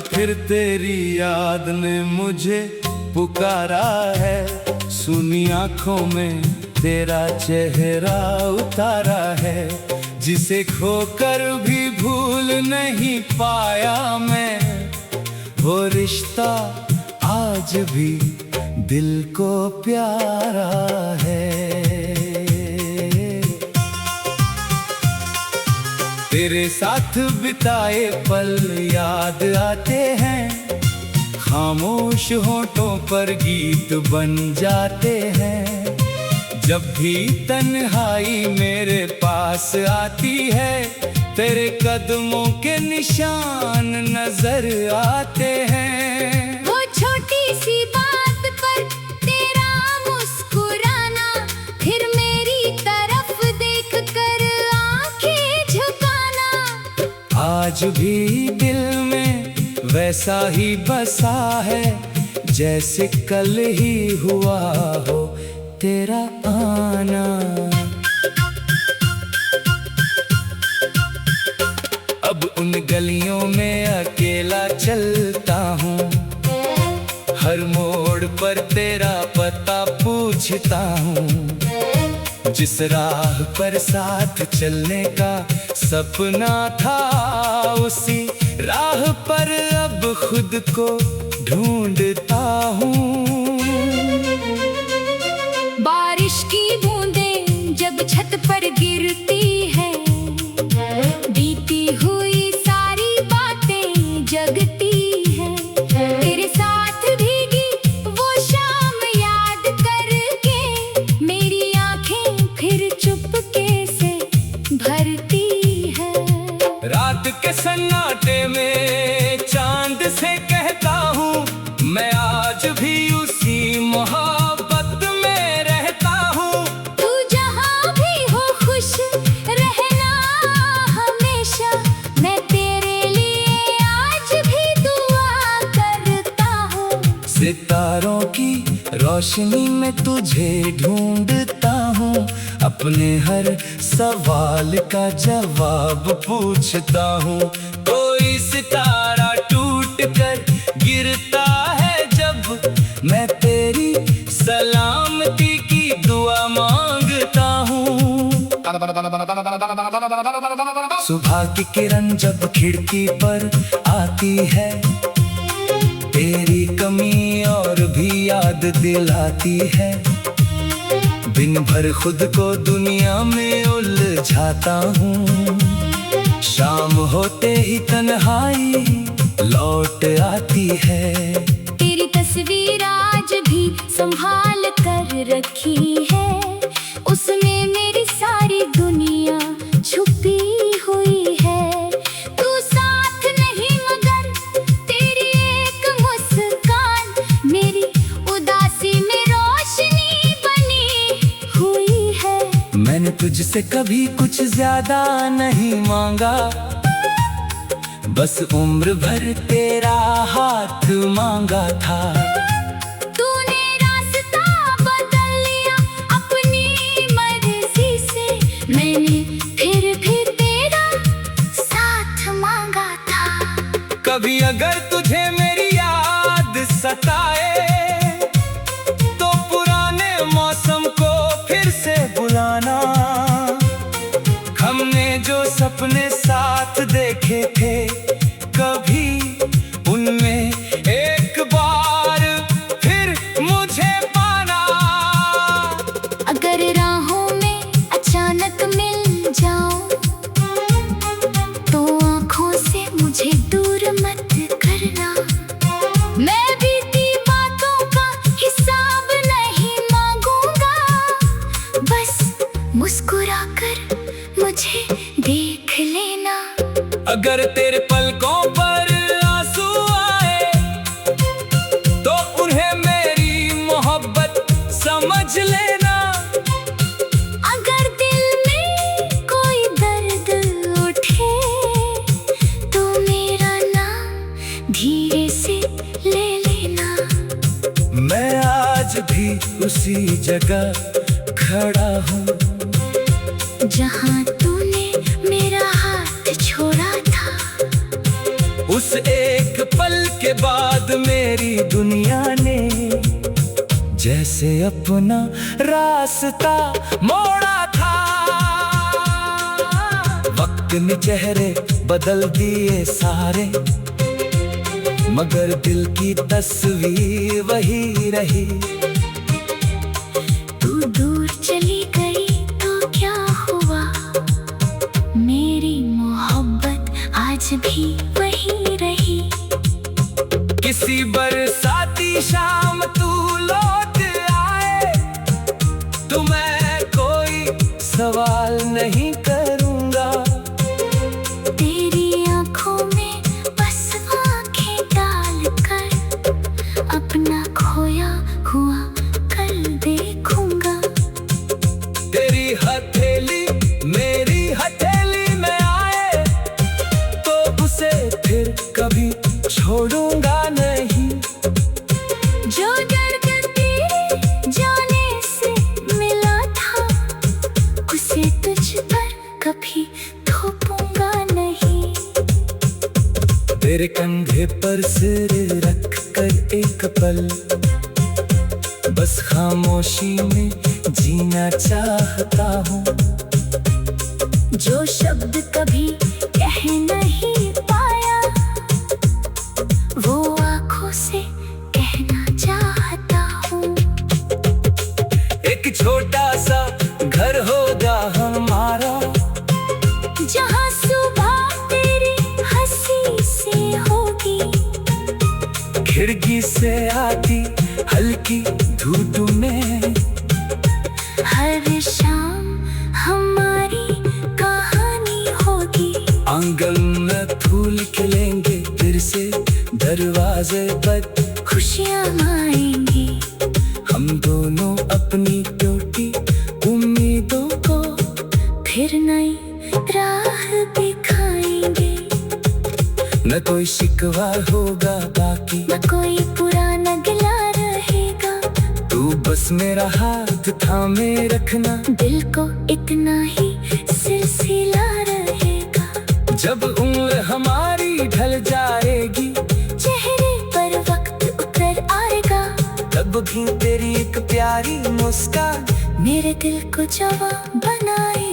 फिर तेरी याद ने मुझे पुकारा है। सुनी आंखों में तेरा चेहरा उतारा है, जिसे खोकर भी भूल नहीं पाया मैं। वो रिश्ता आज भी दिल को प्यारा है। तेरे साथ बिताए पल याद आते हैं, खामोश होठों पर गीत बन जाते हैं। जब भी तन्हाई मेरे पास आती है, तेरे कदमों के निशान नजर आते हैं। वो छोटी सी बात पर तेरा मुस्कुराना, फिर मेरी तरफ देख कर आंखें झुकाना। आज भी दिल में वैसा ही बसा है, जैसे कल ही हुआ हो तेरा आना। अब उन गलियों में अकेला चलता हूँ, हर मोड़ पर तेरा पता पूछता हूँ। जिस राह पर साथ चलने का सपना था, उसी राह पर अब खुद को ढूंढता हूँ। बारिश की बूंदें जब छत पर गिरती है, बीती हुई सारी बातें जगती है। तेरे साथ भीगी वो शाम याद करके, मेरी आंखें फिर चुपके से भरती है। रात के सन्नाटे में चांद से कहता हूँ, मैं आज भी उसी मोहब्बत में रहता हूँ। तू जहाँ भी हो खुश रहना हमेशा, मैं तेरे लिए आज भी दुआ करता हूँ। सितारों की रोशनी में तुझे ढूंढता हूँ, अपने हर सवाल का जवाब पूछता हूँ। कोई सितारा टूट कर गिरता है जब, मैं तेरी सलामती की दुआ मांगता हूँ। सुबह की किरण जब खिड़की पर आती है, तेरी कमी और भी याद दिलाती है। दिन भर खुद को दुनिया में उलझाता हूँ, शाम होते ही तन्हाई लौट आती है। तेरी तस्वीर आज भी संभाल कर रखी है, उसमें मेरी सारी दुनिया छुपी हुई है। तू साथ नहीं मगर तेरी एक मुस्कान, मेरी उदासी में रोशनी बनी हुई है। मैंने तुझसे कभी कुछ ज्यादा नहीं मांगा, बस उम्र भर तेरा हाथ मांगा था। तूने रास्ता बदल लिया अपनी मर्जी से, मैंने फिर भी तेरा साथ मांगा था। कभी अगर तुझे मेरी याद सताए, तो पुराने मौसम को फिर से बुलाना। हमने जो सपने साथ देखे थे, कभी उनमें एक बार फिर मुझे पाना। अगर राहों में अचानक मिल जाऊं, तो आंखों से मुझे दूर मत करना। मैं बीती बातों का हिसाब नहीं मांगूंगा, बस मुस्कुरा कर मुझे देख लेना। अगर तेरे पलकों पर आंसू आए, तो उन्हें मेरी मोहब्बत समझ लेना। अगर दिल में कोई दर्द उठे, तो मेरा नाम धीरे से ले लेना। मैं आज भी उसी जगह खड़ा हूँ, जहाँ तूने मेरा हाथ छोड़ा था। उस एक पल के बाद मेरी दुनिया ने जैसे अपना रास्ता मोड़ा था। वक्त ने चेहरे बदल दिए सारे, मगर दिल की तस्वीर वही रही। तू दूर चली गई तो क्या हुआ, मेरी मोहब्बत आज भी वही रही। किसी बरसाती शाम तू लौट आए तो मैं कोई सवाल नहीं करूंगा। तेरी आंखों में बस आंखें डालकर अपना खोया हुआ कल देखूंगा। तेरी हथेली मेरी हथेली में आए तो उसे फिर कभी छोड़ूंगा नहीं। जो दर्द तेरे जाने से मिला था उसे तुझ पर कभी थोपूंगा नहीं। तेरे कंधे पर सिर रख कर एक पल बस खामोशी में जीना चाहता हूँ। जो शब्द कभी कह नहीं पाया वो आंखों से कहना चाहता हूँ। एक छोटा सा घर होगा हमारा, जहाँ सुबह तेरी हंसी से होगी, खिड़की से आती हल्की धूप में हर शाम हमारी कहानी होगी। आंगन में फूल खिलेंगे फिर से, दरवाजे पर खुशियाँ आएंगी। हम दोनों अपनी टूटी उम्मीदों को फिर नई राह दिखाएंगे। न कोई शिकवा होगा बाकी, न कोई पुराना गिला रहेगा। तू बस मेरा हाथ थामे रखना, दिल को इतना ही सिलसिला रहेगा। जब उम्र हमारी ढल जाएगी, चेहरे पर वक्त उतर आएगा, तब भी तेरी एक प्यारी मुस्कान मेरे दिल को जवा बनाए।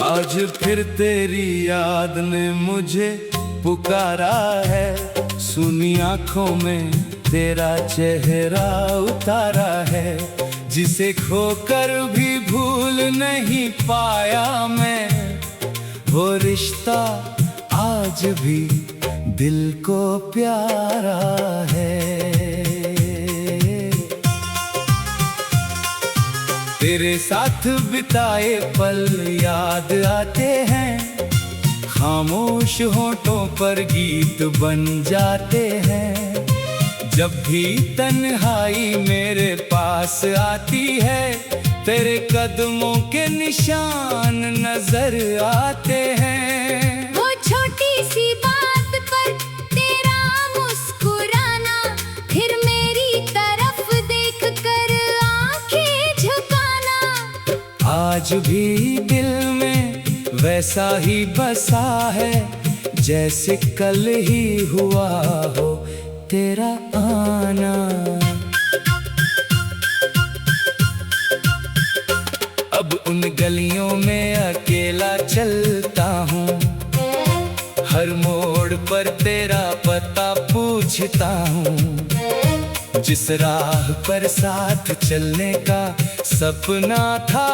आज फिर तेरी याद ने मुझे पुकारा है, सुनी आंखों में तेरा चेहरा उतारा है। जिसे खोकर भी भूल नहीं पाया मैं, वो रिश्ता आज भी दिल को प्यारा है। तेरे साथ बिताए पल याद आते हैं, खामोश होठों पर गीत बन जाते हैं। जब भी तन्हाई मेरे पास आती है, तेरे कदमों के निशान नजर आते हैं। वो छोटी सी बात पर तेरा मुस्कुराना, फिर मेरी तरफ देख कर आंखें झुकाना, आज भी दिल में वैसा ही बसा है जैसे कल ही हुआ हो तेरा आना। अब उन गलियों में अकेला चलता हूँ, हर मोड़ पर तेरा पता पूछता हूँ। जिस राह पर साथ चलने का सपना था,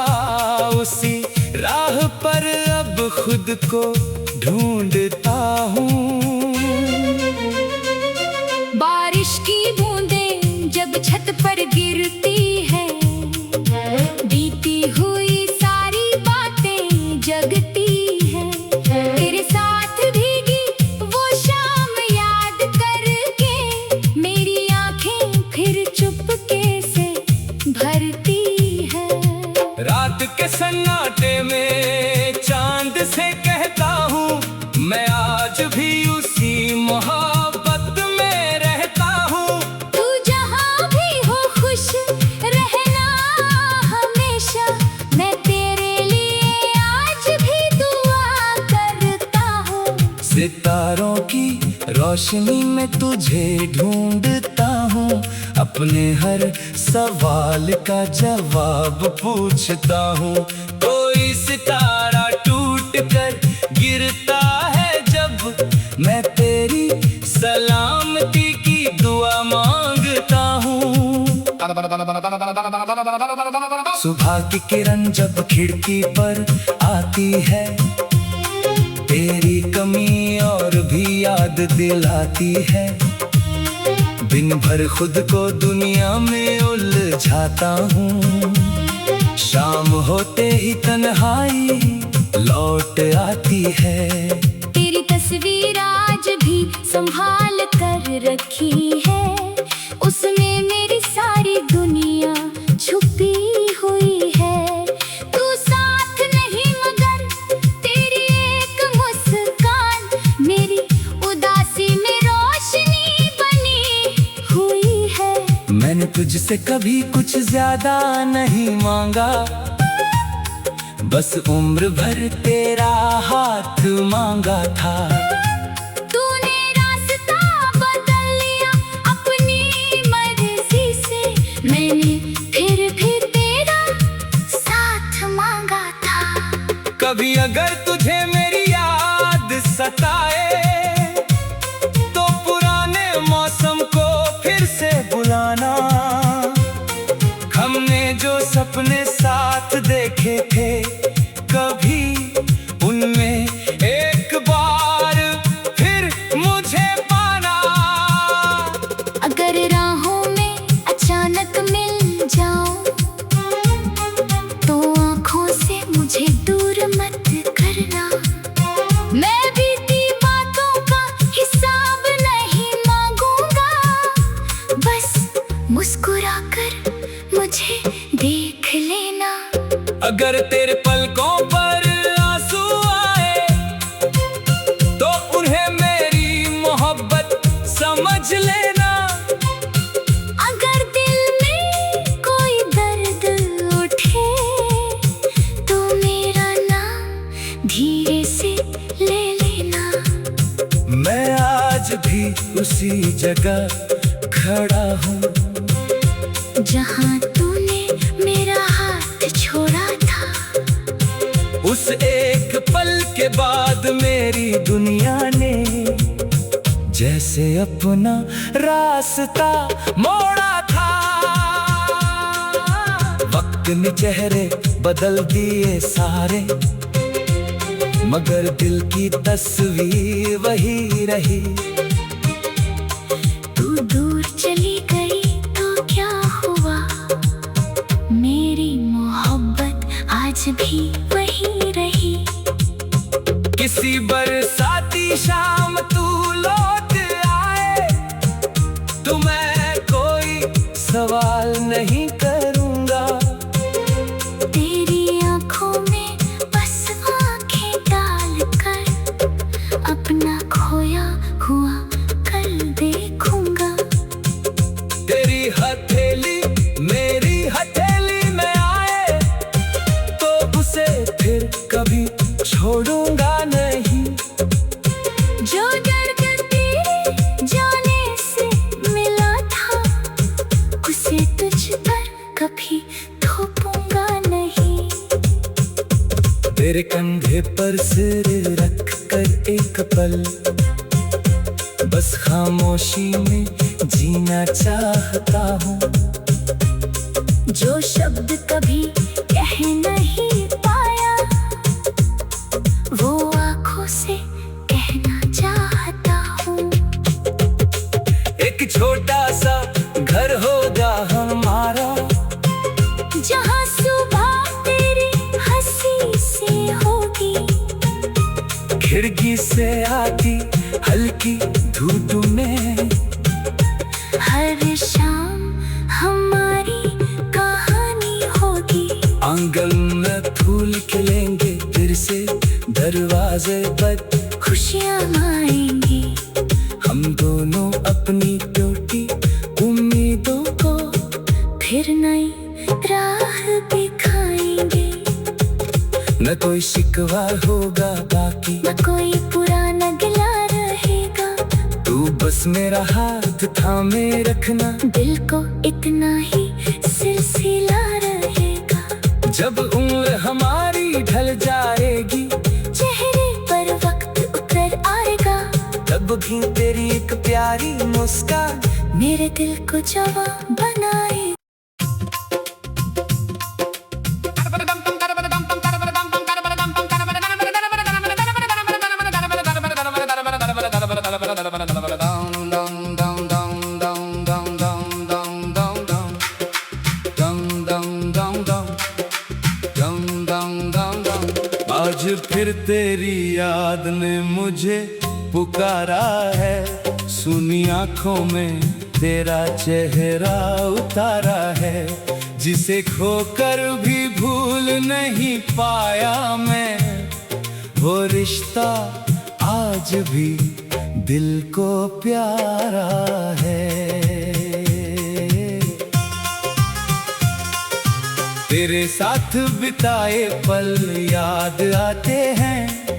उसी राह पर अब खुद को ढूंढता हूँ। बारिश की बूंदें जब छत पर गिरती है, बीती हुई सारी बातें जगती है। तेरे साथ भीगी वो शाम याद करके मेरी आंखें फिर चुपके से भरती है। रात के सन्नाटे में चांद से कहता रोशनी में तुझे ढूंढता हूँ, अपने हर सवाल का जवाब पूछता हूँ। कोई सितारा टूट कर गिरता है जब, मैं तेरी सलामती की दुआ मांगता हूँ। सुबह की किरण जब खिड़की पर आती है, तेरी कमी और भी याद दिलाती है। दिन भर खुद को दुनिया में उलझाता हूँ, शाम होते ही तन्हाई लौट आती है। तेरी तस्वीर आज भी संभाल कर रखी है, उसमें मेरी सारी दुनिया छुपी हुई है। तू साथ नहीं मगर तेरी एक मुस्कान मेरी उदासी में रोशनी बनी हुई है। मैंने तुझसे कभी कुछ ज्यादा नहीं मांगा, बस उम्र भर तेरा हाथ मांगा था। तूने रास्ता बदल लिया अपनी मर्जी से, मैंने फिर तेरा साथ मांगा था। कभी अगर तुझे मेरी याद सताए, तो पुराने मौसम को फिर से बुलाना। हमने जो सपने साथ देखे थे, कभी उनमें एक बार फिर मुझे पाना। अगर राहों में अचानक मिल जाऊं, तो आँखों से मुझे दूर मत करना। मैं बीती बातों का हिसाब नहीं मांगूंगा, बस मुस्कुराकर मुझे देख लेना। अगर तेरे पलकों पर आंसू आए, तो उन्हें मेरी मोहब्बत समझ लेना। अगर दिल में कोई दर्द उठे, तो मेरा नाम धीरे से ले लेना। मैं आज भी उसी जगह खड़ा हूँ, जहाँ तूने मेरा हाथ छोड़ा था। उस एक पल के बाद मेरी दुनिया ने जैसे अपना रास्ता मोड़ा था। वक्त ने चेहरे बदल दिए सारे, मगर दिल की तस्वीर वही रही। तू दूर चली गई तो क्या हुआ, मेरी मोहब्बत आज भी वही रही। किसी बरसाती शाम तू लौट आए, तो मैं कोई सवाल नहीं करूँगा। तेरी आँखों में बस आँखें डालकर अपना खोया हुआ कल देखूंगा। तेरी हथेली मेरी हथेली में आए, तो उसे फिर कभी छोड़ूंगा नहीं। जो दर्द तेरे जाने से मिला था, उसे तुझ पर कभी थोपूंगा नहीं। तेरे कंधे पर सिर रख कर एक पल, बस खामोशी में जीना चाहता हूँ। जो शब्द कभी कह नहीं पाया, वो आँखों से कहना चाहता हूँ। एक छोटा सा घर होगा हमारा, जहाँ सुबह तेरी हंसी से होगी, खिड़की से आती हल्की धूप में। हर शाम हमारी कहानी होगी। आंगन में फूल खिलेंगे फिर से, दरवाजे पर खुशियाँ आएंगी। हम दोनों अपनी टूटी उम्मीदों को फिर नई राह दिखाएंगे। न कोई शिकवा होगा बाकी, न कोई पुराना गिला रहेगा। तू बस मेरा हाथ थामे रखना, दिल को इतना ही सिलसिला रहेगा। जब उम्र हमारी ढल जाएगी, चेहरे पर वक्त उतर आएगा, तब भी तेरी एक प्यारी मुस्कान मेरे दिल को जवां बनाए। आज फिर तेरी याद ने मुझे पुकारा है, सुनी आंखों में तेरा चेहरा उतारा है, जिसे खोकर भी भूल नहीं पाया मैं, वो रिश्ता आज भी दिल को प्यारा है। तेरे साथ बिताए पल याद आते हैं,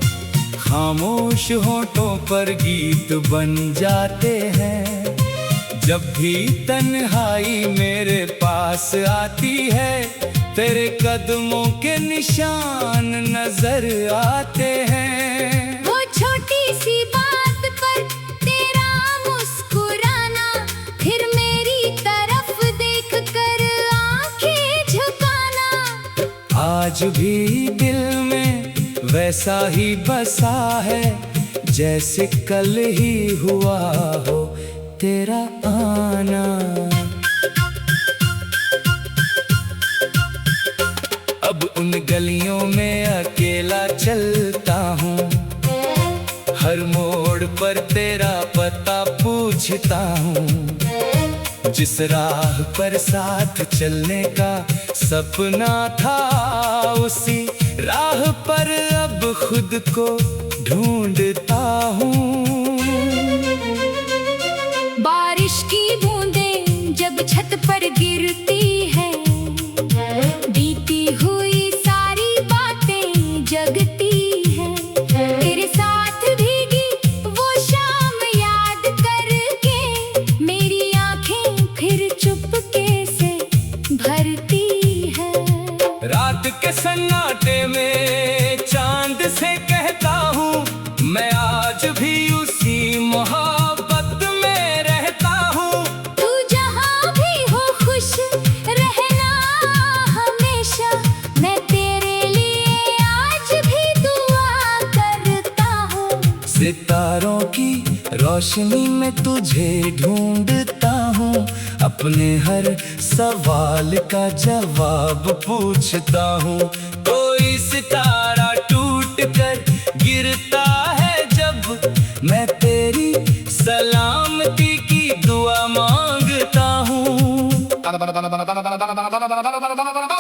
खामोश होठों पर गीत बन जाते हैं। जब भी तन्हाई मेरे पास आती है, तेरे कदमों के निशान नजर आते हैं। वो छोटी सी बात पर तेरा मुस्कुराना, फिर मेरी तरफ देख कर आंखें झुकाना, आज भी दिल में वैसा ही बसा है, जैसे कल ही हुआ हो तेरा आना। अब उन गलियों में अकेला चलता हूँ, हर मोड़ पर तेरा पता पूछता हूँ, जिस राह पर साथ चलने का सपना था, उसी राह पर अब खुद को ढूंढता हूँ। बारिश की बूंदें जब छत पर गिरती है, बीती हुई सारी बातें जगती है, तेरे साथ भीगी वो शाम याद करके मेरी आंखें फिर चुपके से भरती है। रात के सन्नाटे में चांद से कहता हूँ, मैं आज भी उसी मोहब्बत में रहता हूँ। तू जहाँ भी हो खुश रहना हमेशा, मैं तेरे लिए आज भी दुआ करता हूँ। सितारों की रोशनी में तुझे ढूंढता हूँ, अपने हर सवाल का जवाब पूछता हूँ। कोई सितारा टूट कर गिरता है जब, मैं तेरी सलामती की दुआ मांगता हूँ।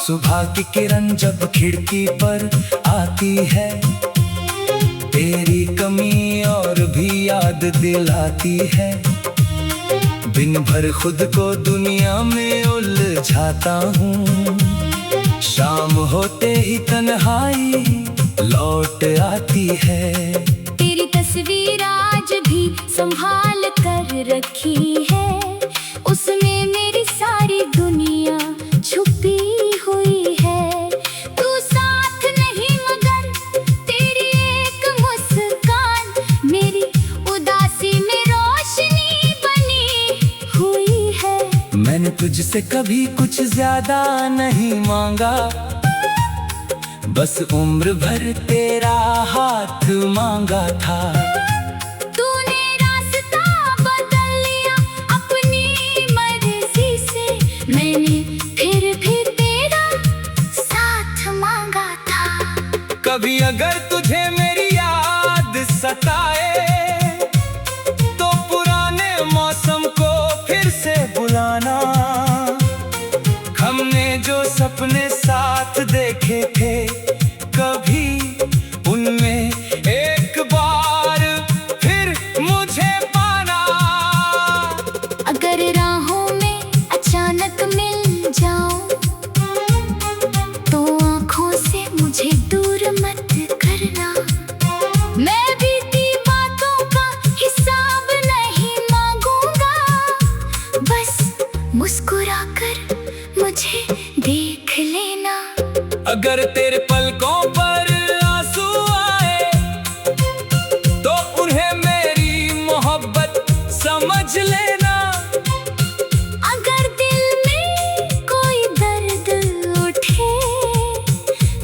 सुबह की किरण जब खिड़की पर आती है, तेरी कमी और भी याद दिलाती है। दिन भर खुद को दुनिया में उलझाता हूँ, शाम होते ही तन्हाई लौट आती है। तेरी तस्वीर आज भी संभाल कर रखी है, उसमें मेरी सारी दुनिया छुपी हुई है। तू साथ नहीं मगर तेरी एक मुस्कान मेरी उदासी में रोशनी बनी हुई है। मैंने तुझसे कभी कुछ ज्यादा नहीं मांगा, बस उम्र भर तेरा हाथ मांगा था। तूने रास्ता बदल लिया अपनी मर्जी से, मैंने फिर तेरा साथ मांगा था। कभी अगर तुझे मेरी याद सताए, तो पुराने मौसम को फिर से बुलाना। हमने जो सपने साथ देखे थे, कभी उनमें एक बार फिर मुझे पाना। अगर राहों में अचानक मिल जाऊं, तो आंखों से मुझे दूर मत करना। मैं बीती बातों का हिसाब नहीं अगर तेरे पलकों पर आंसू आए तो उन्हें मेरी मोहब्बत समझ लेना। अगर दिल में कोई दर्द उठे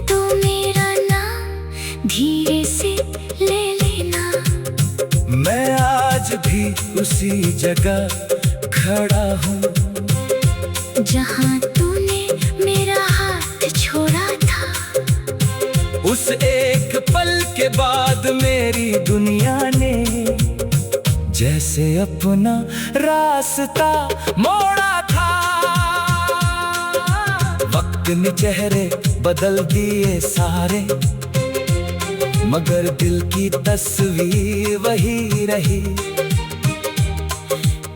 तो मेरा नाम धीरे से ले लेना। मैं आज भी उसी जगह खड़ा हूँ जहाँ तूने मेरा हाथ छोड़ा था। उस एक पल के बाद मेरी दुनिया ने जैसे अपना रास्ता मोड़ा था। वक्त ने चेहरे बदल दिए सारे, मगर दिल की तस्वीर वही रही।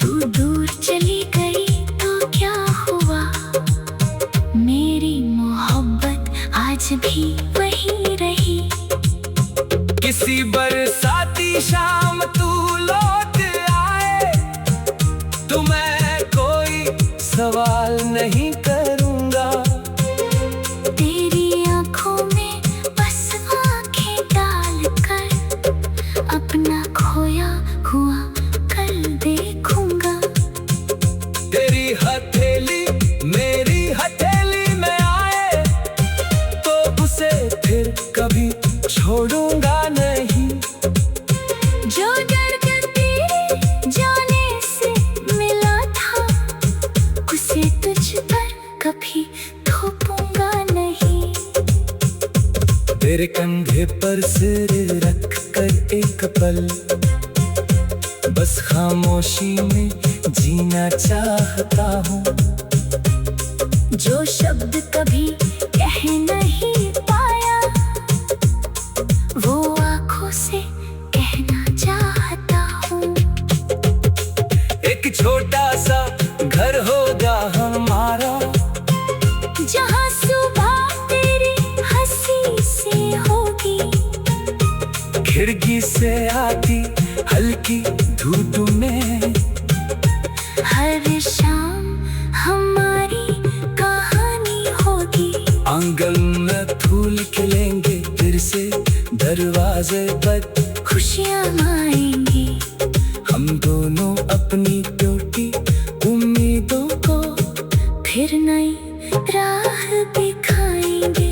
तू दूर चली गई तो क्या हुआ, मेरी मोहब्बत आज भी वही रही। किसी बरसाती शाम तू लौट आए तो मैं कोई सवाल नहीं करूँगा। तेरी आँखों में बस आँखें डालकर अपना खोया हुआ कल देखूंगा। तेरी हथेली मेरी हथेली में आए तो उसे फिर कभी छोड़ूंगा नहीं। जो दर्द तेरे जाने से मिला था उसे तुझ पर कभी थोपूंगा नहीं। तेरे कंधे पर सिर रख कर एक पल बस खामोशी में जीना चाहता हूँ। जो शब्द कभी कह नहीं पाया वो आँखों से कहना चाहता हूँ। एक छोटा सा घर होगा हमारा जहाँ सुबह तेरी हंसी से होगी, खिड़की से आती हल्की धूप में हर शाम हमारी कहानी होगी। आंगन में फूल खिलेंगे फिर से दरवाजे पर खुशियाँ आएंगी, हम दोनों अपनी टूटी उम्मीदों को फिर नई राह दिखाएंगे।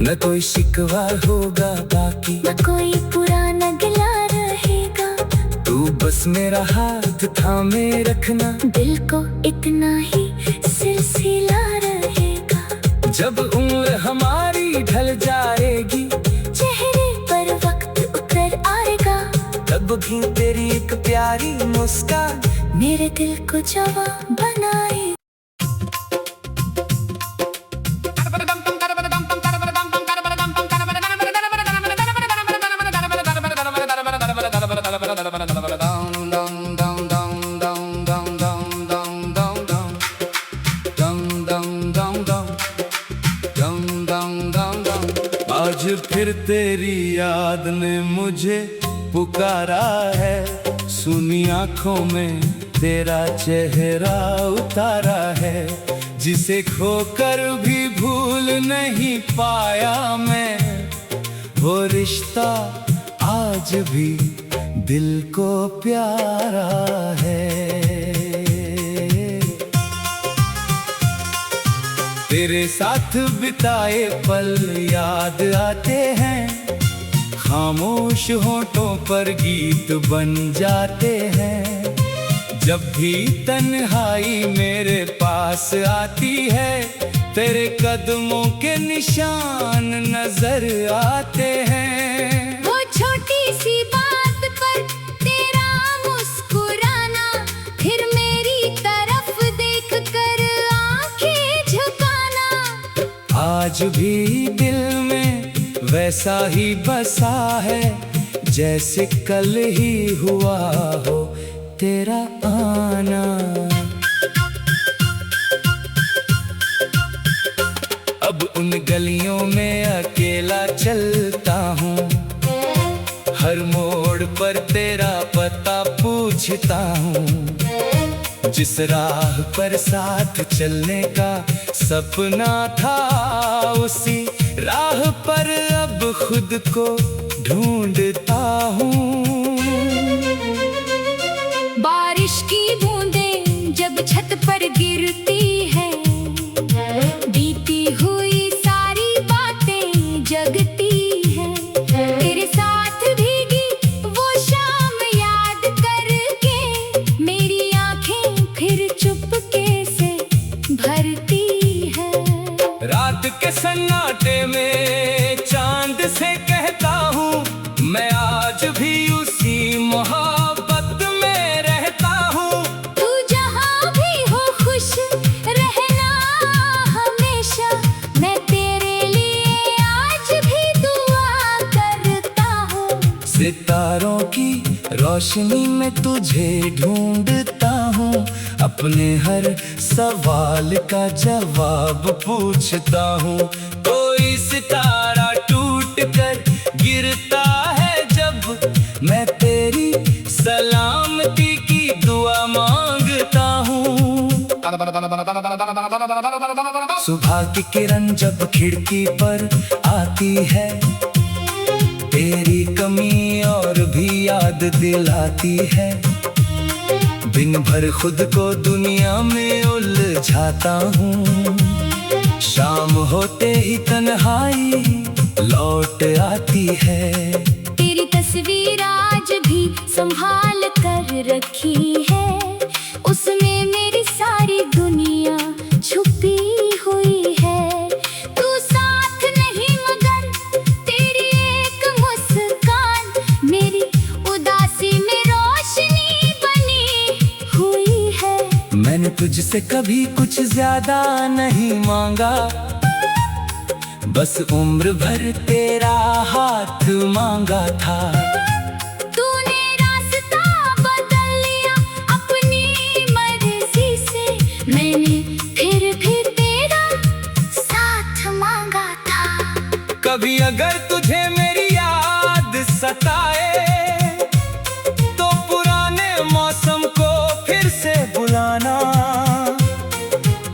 न कोई शिकवा होगा बाकी, न कोई पुराना गिला रहेगा। तू बस मेरा हाथ थामे रखना, दिल को इतना ही सिलसिला रहेगा। जब उम्र हमारी ढल जाएगी चेहरे पर वक्त उतर आएगा, तब भी तेरी एक प्यारी मुस्कान मेरे दिल को जवां बनाए। आज फिर तेरी याद ने मुझे पुकारा है, सुनी आंखों में तेरा चेहरा उतारा है। जिसे खोकर भी भूल नहीं पाया मैं, वो रिश्ता आज भी दिल को प्यारा है। तेरे साथ बिताए पल याद आते हैं, खामोश होठों पर गीत बन जाते हैं। जब भी तन्हाई मेरे पास आती है, तेरे कदमों के निशान नजर आते हैं। वो छोटी सी बात पर तेरा मुस्कुराना, फिर मेरी तरफ देख कर आंखें झुकाना, आज भी दिल में वैसा ही बसा है जैसे कल ही हुआ हो तेरा आना। अब उन गलियों में अकेला चलता हूँ, हर मोड़ पर तेरा पता पूछता हूँ। जिस राह पर साथ चलने का सपना था उसी राह पर अब खुद को ढूंढता हूँ। बारिश की बूंदें जब छत पर गिरती है, बीती हुई सारी बातें जगती है। तेरे साथ भीगी वो शाम याद करके मेरी आंखें फिर चुपके से भरती है। रात के सन्नाटे में चांद से कहता हूँ, मैं आज भी उसी मोहब्बत में रहता हूँ। तू जहाँ भी हो खुश रहना हमेशा, मैं तेरे लिए आज भी दुआ करता हूँ। सितारों की रोशनी में तुझे ढूंढता हूँ, अपने हर सवाल का जवाब पूछता हूँ। कोई सितारा टूट कर गिरता है जब, मैं तेरी सलामती की दुआ मांगता हूँ। सुबह की किरण जब खिड़की पर आती है, तेरी कमी और भी याद दिलाती है। दिन भर खुद को दुनिया में उलझाता हूँ, शाम होते ही तन्हाई लौट आती है। तेरी तस्वीर आज भी संभाल कर रखी है, उसमें मेरी सारी दुनिया छुपी हुई है। तू साथ नहीं मगर तेरी एक मुस्कान मेरी उदासी में रोशनी बनी हुई है। मैंने तुझसे कभी कुछ ज्यादा नहीं मांगा, बस उम्र भर तेरा हाथ मांगा था। तूने रास्ता बदल लिया अपनी मर्जी से, मैंने फिर भी तेरा साथ मांगा था। कभी अगर तुझे मेरी याद सताए, तो पुराने मौसम को फिर से बुलाना।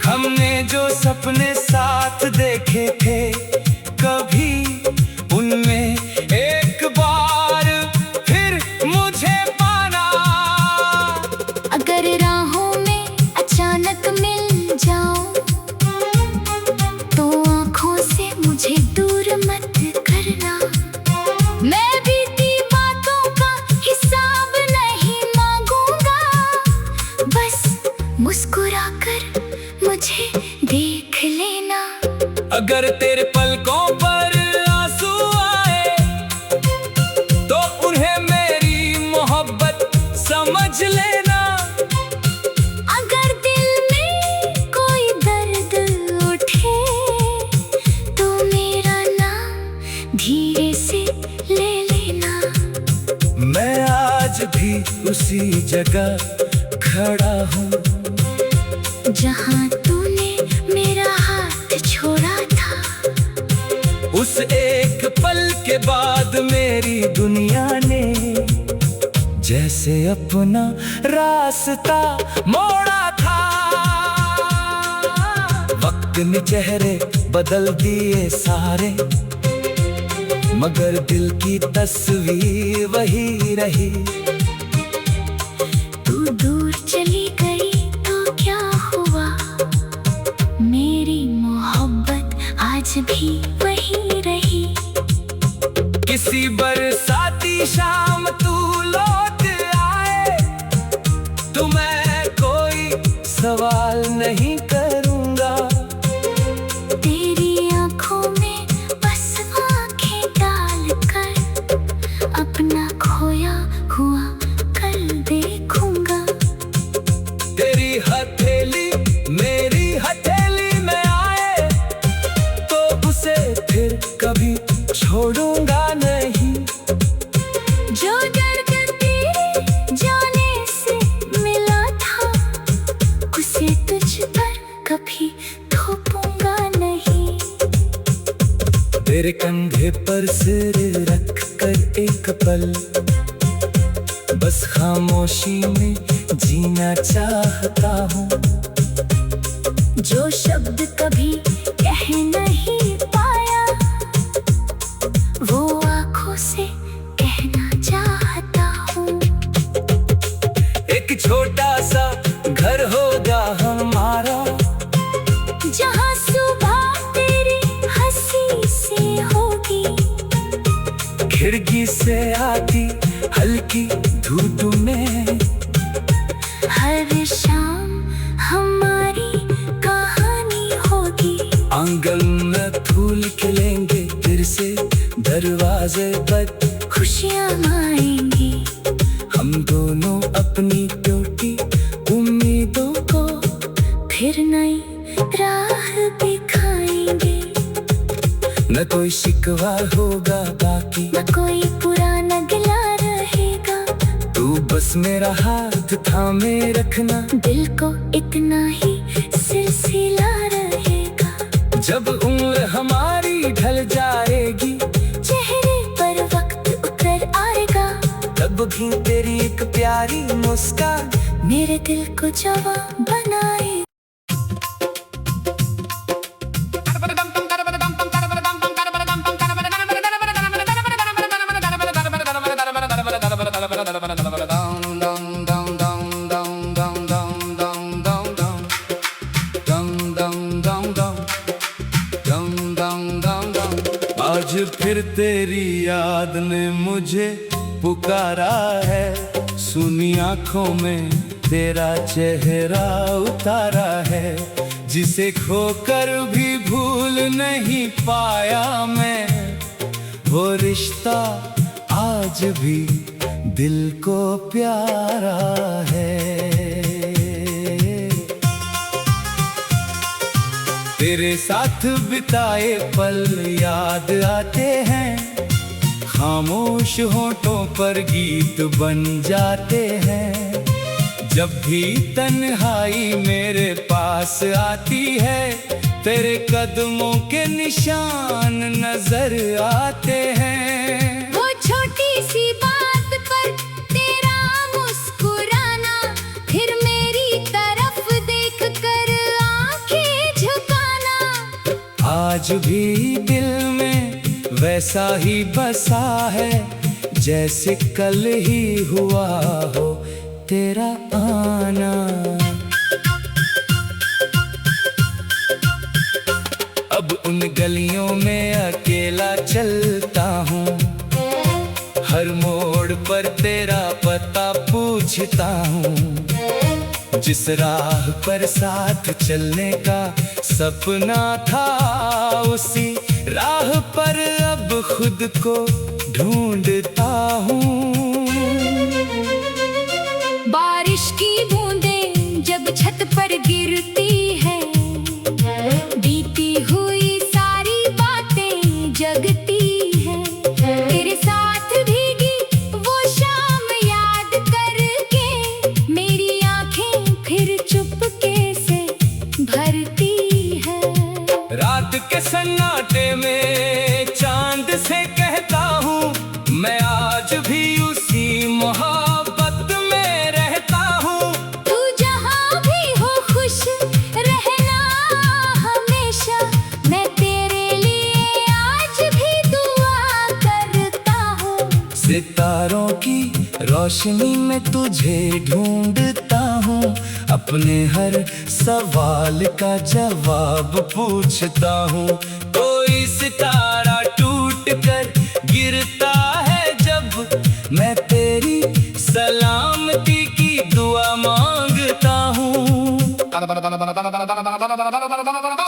हमने जो सपने साथ देखे थे, कभी उनमें एक बार फिर मुझे पाना। अगर राहों में अचानक मिल जाऊं, तो आँखों से मुझे दूर मत करना। मैं बीती बातों का हिसाब नहीं मांगूंगा, बस मुस्कुराकर मुझे देख लेना। अगर तेरे पलकों पर आंसू आए, तो उन्हें मेरी मोहब्बत समझ लेना। अगर दिल में कोई दर्द उठे, तो मेरा नाम धीरे से ले लेना। मैं आज भी उसी जगह खड़ा हूँ, जहाँ तूने मेरा हाथ छोड़ा था। उस एक पल के बाद मेरी दुनिया ने जैसे अपना रास्ता मोड़ा था। वक्त ने चेहरे बदल दिए सारे, मगर दिल की तस्वीर वही रही। तू दूर चली गई तो क्या हुआ, मेरी मोहब्बत आज भी वही रही। किसी बरसाती शाम तू लौट आए, तो मैं कोई सवाल नहीं करूँगा। तेरी आँखों में बस आँखें डालकर अपना खोया हुआ कल देखूंगा। तेरी हथेली मेरी हथेली में आए, तो उसे फिर कभी छोड़ूंगा नहीं। जो दर्द तेरे जाने से मिला था, उसे तुझ पर कभी थोपूंगा नहीं। तेरे कंधे पर सिर रख कर एक पल, बस खामोशी में जीना चाहता हूँ। जो शब्द कभी कह नहीं पाया, वो आंखों से कहना चाहता हूँ। एक छोटा सा घर होगा हमारा, जहाँ सुबह तेरी हंसी से होगी, खिड़की से आती हल्की धूप में हर शाम हमारी कहानी होगी। आंगन में फूल खिलेंगे फिर से, दरवाजे पर खुशियाँ आएंगी, हम दोनों अपनी टूटी उम्मीदों को फिर नई राह दिखाएंगे। न कोई शिकवा होगा बाकी, न कोई पुराना गिला रहेगा। तू बस मेरा हाथ थामे रखना, दिल को इतना ही सिलसिला रहेगा। जब उम्र हमारी ढल जाएगी, चेहरे पर वक्त उतर आएगा, तब भी तेरी एक प्यारी मुस्कान मेरे दिल को जवा बनाए। आज फिर तेरी याद ने मुझे पुकारा है, सुनी आंखों में तेरा चेहरा उतारा है, जिसे खोकर भी भूल नहीं पाया मैं। वो रिश्ता आज भी दिल को प्यारा है। तेरे साथ बिताए पल याद आते हैं, खामोश होठों पर गीत बन जाते हैं। जब भी तन्हाई मेरे पास आती है, तेरे कदमों के निशान नजर आते हैं। वो छोटी सी बात पर तेरा मुस्कुराना, फिर मेरी तरफ देख कर आंखें झुकाना, आज भी दिल में वैसा ही बसा है, जैसे कल ही हुआ हो तेरा आना। अब उन गलियों में अकेला चलता हूँ, हर मोड़ पर तेरा पता पूछता हूँ। जिस राह पर साथ चलने का सपना था, उसी राह पर अब खुद को ढूंढता हूँ। बारिश की बूंदें जब छत पर गिरती है, बीती हुई सारी बातें जगती है। तेरे साथ भीगी वो शाम याद करके, मेरी आंखें फिर चुपके से भरती है। रात के सन्नाटे में चांद से कहता हूँ, मैं आज भी उसी मोहब्बत में रहता हूँ। तू जहाँ भी हो खुश रहना हमेशा, मैं तेरे लिए आज भी दुआ करता हूँ। सितारों की रोशनी में तुझे ढूंढता हूँ, अपने हर सवाल का जवाब पूछता हूँ। कोई सितारा टूट कर गिरता है जब, मैं तेरी सलामती की दुआ मांगता हूँ।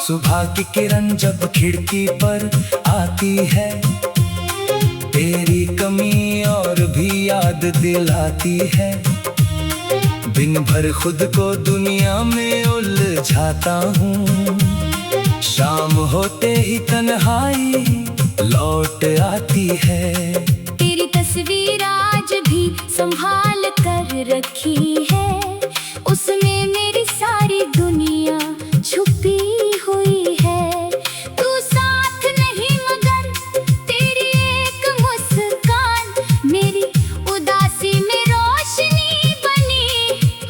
सुबह की किरण जब खिड़की पर आती है, तेरी कमी और भी याद दिलाती है। दिन भर खुद को दुनिया में उलझाता हूँ, शाम होते ही तन्हाई लौट आती है। तेरी तस्वीर आज भी संभाल कर रखी है, उसमें मेरी सारी दुनिया छुपी हुई है। तू साथ नहीं मगर तेरी एक मुस्कान, मेरी उदासी में रोशनी बनी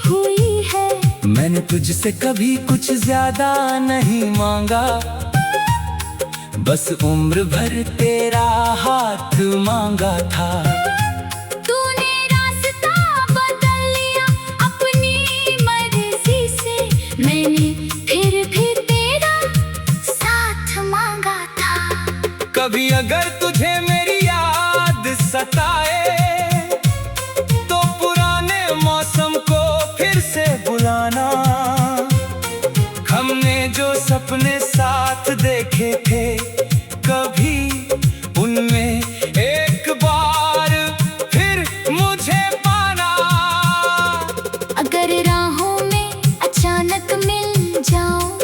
हुई है। मैंने तुझसे तुझसे कभी कुछ ज्यादा नहीं मांगा, बस उम्र भर तेरा हाथ मांगा था। तूने रास्ता बदल लिया अपनी मर्जी से, मैंने फिर तेरा साथ मांगा था। कभी अगर तुझे मेरी याद सताए तो पुराने मौसम को फिर से बुलाना। हमने जो सपने साथ देखे थे, कभी उनमें एक बार फिर मुझे पाना। अगर राहों में अचानक मिल जाऊं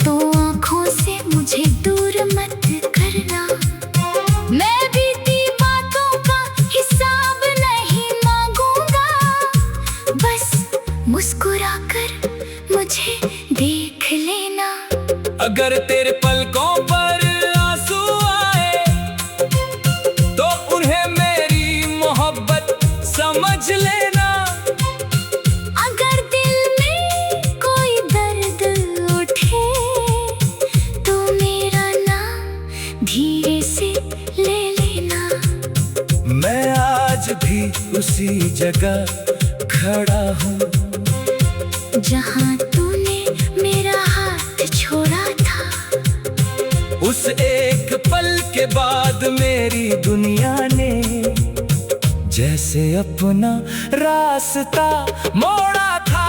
तो आँखों से मुझे दूर मत करना। मैं बीती बातों का हिसाब नहीं मांगूंगा, बस मुस्कुराकर मुझे देख लेना। अगर तेरे पलकों पर आंसू आए तो उन्हें मेरी मोहब्बत समझ लेना। अगर दिल में कोई दर्द उठे तो मेरा नाम धीरे से ले लेना। मैं आज भी उसी जगह खड़ा हूँ जहाँ तूने मेरा हाथ छोड़ा था। उस एक पल के बाद मेरी दुनिया ने जैसे अपना रास्ता मोड़ा था।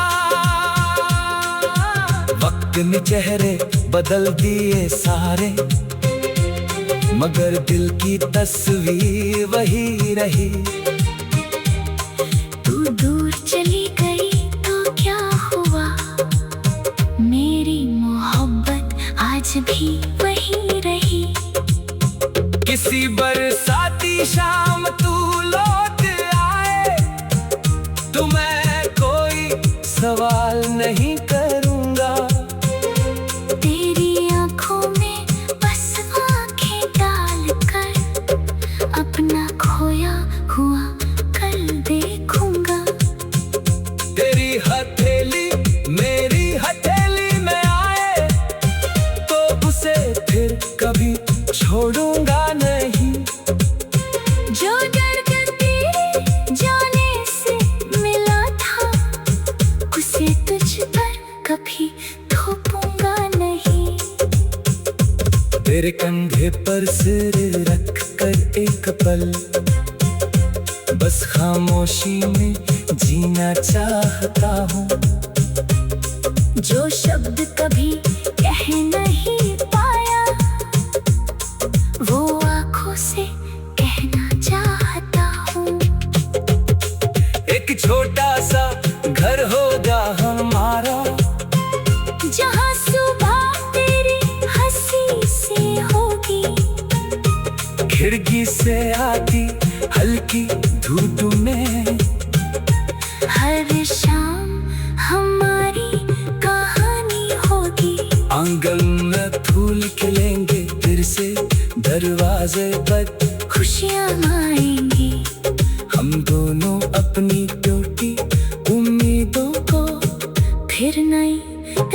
वक्त ने चेहरे बदल दिए सारे, मगर दिल की तस्वीर वही रही। तू दूर चली गई तो क्या हुआ, मेरी मोहब्बत आज भी वही रही। किसी बरसाती शाम तू लौट आए तो मैं कोई सवाल नहीं करूँगा। तेरी आँखों में बस आँखें डालकर अपना खोया हुआ कल देखूंगा। तेरी हथेली मेरी हथेली में आए तो उसे फिर कभी छोड़ूंगा नहीं। जो दर्द तेरे जाने से मिला था, उसे तुझ पर कभी थोपूंगा नहीं। तेरे कंधे पर सिर रख कर एक पल बस खामोशी में जीना चाहता हूँ। जो शब्द कभी कह नहीं पाया, वो आँखों से कहना चाहता हूँ। एक छोटा सा घर होगा हमारा, जहाँ सुबह तेरी हंसी से होगी, खिड़की से आती हल्की धूप में हर शाम हमारी कहानी होगी। आंगन में फूल खिलेंगे फिर से, दरवाजे पर खुशियाँ आएंगी। हम दोनों अपनी टूटी उम्मीदों को फिर नई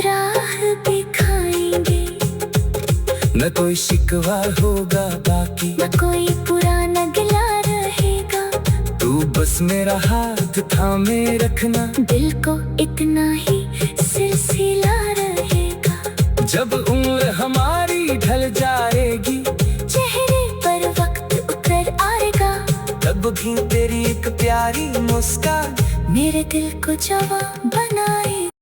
राह दिखाएंगे। न कोई शिकवा होगा बाकी, न कोई पुराना गिला रहेगा। तू बस मेरा हाथ थामे रखना, दिल को इतना ही सिलसिला रहेगा। जब उम्र हमारी ढल जाएगी, चेहरे पर वक्त उतर आएगा, तब भी तेरी एक प्यारी मुस्कान मेरे दिल को जवां बनाए।